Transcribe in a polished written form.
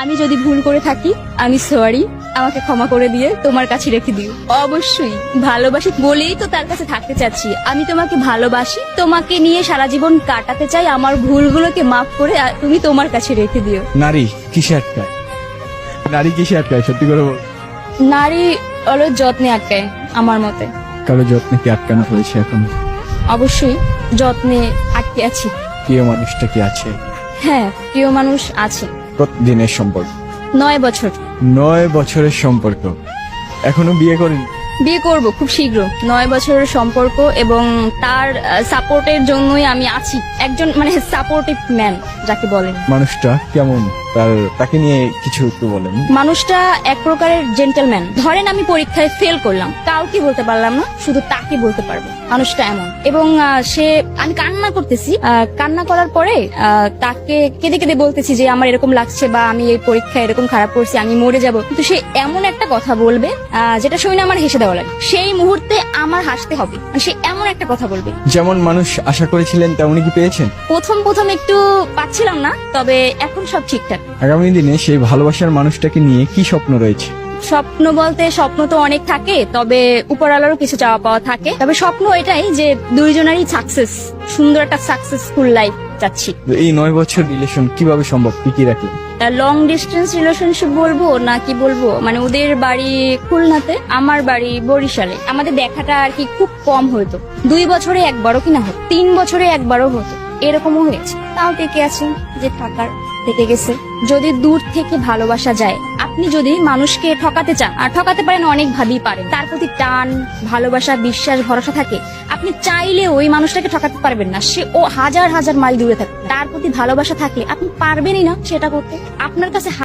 আমি যদি ভুল করে থাকি আমি সরি, আমাকে ক্ষমা করে দিয়ে তোমার কাছে রেখে দিও। অবশ্যই ভালোবাসি বলেই তো তার কাছে থাকতে চাচ্ছি। আমি তোমাকে ভালোবাসি, তোমাকে নিয়ে সারা জীবন কাটাতে চাই। আমার ভুলগুলোকে মাফ করে তুমি তোমার কাছে রেখে দিও। নারী কিসে আটকায়? নারী কিসে আটকায় সত্যি করে বল। নারী হলো যত্নে আটকায় আমার মতে। কারো যত্নে কি আটকানো হয়েছে এখন? অবশ্যই যত্নে আটকে আছি। প্রিয় মানুষটা কি আছে? হ্যাঁ, প্রিয় মানুষ আছে। কতদিনের সম্পর্ক? 9 বছর। 9 বছরের সম্পর্ক, এখনো বিয়ে করেন? বিয়ে করব খুব শীঘ্র। 9 বছরের সম্পর্ক এবং তার সাপোর্টের জন্যই আমি আছি। একজন মানে সাপোর্টিভ ম্যান যাকে বলেন। মানুষটা কেমন? তাকে নিয়ে কিছু একটু বলেন। মানুষটা এক প্রকারের জেন্টলম্যান। ধরেন আমি পরীক্ষায় ফেল করলাম, কাউকে বলতে পারলাম না, শুধু তাকে বলতে পারবো মানুষটা এমন। এবং আমি কান্না করতেছি, কান্না করার পরে তাকে কেঁদে কেঁদে বলতেছি যে আমার এরকম লাগছে বা আমি এই পরীক্ষায় এরকম খারাপ করছি, আমি মরে যাব। কিন্তু সে এমন একটা কথা বলবে যেটা শুনে আমার হেসে দেওয়া লাগে। সেই মুহূর্তে আমার হাসতে হবে। সে এমন একটা কথা বলবে। যেমন মানুষ আশা করেছিলেন তেমনই কি পেয়েছেন? প্রথম একটু পাচ্ছিলাম না, তবে এখন সব ঠিকঠাক। আগামী দিনে সেই ভালোবাসার মানুষটাকে নিয়ে কি স্বপ্ন রয়েছে? স্বপ্ন বলতে স্বপ্ন তো অনেক থাকে, তবে উপরওয়ালারও কিছু চাওয়া পাওয়া থাকে। তবে স্বপ্ন এটাই যে দুইজনেরই সাকসেস, সুন্দর একটা সাকসেসফুল লাইফ চাচ্ছি। এই 9 বছর রিলেশন কিভাবে সম্ভব? কি রাখলেন? লং ডিস্টেন্স রিলেশনশিপ বলবো না কি বলবো, মানে ওদের বাড়ি খুলনাতে, আমার বাড়ি বরিশালে। আমাদের দেখাটা আর কি খুব কম হতো। 2 বছরে একবারও কিনা হতো, 3 বছরে একবারও হতো, এরকমও হয়েছে। তাও টেকে আছে যে থাকার, থেকে গেছে। যদি দূর থেকে ভালোবাসা যায়, আপনি যদি মানুষকে ঠকাতে চান, আর ঠকাতে পারেন অনেক ভাবেই পারেন, তার প্রতি টান, ভালোবাসা, বিশ্বাস, ভরসা থাকে, আপনি চাইলে ওই মানুষটাকে ঠকাতে পারবেন না। সে ও হাজার হাজার মাইল দূরে থাকে, তার প্রতি ভালোবাসা থাকলে আপনি পারবেনই না সেটা করতে। আপনার কাছে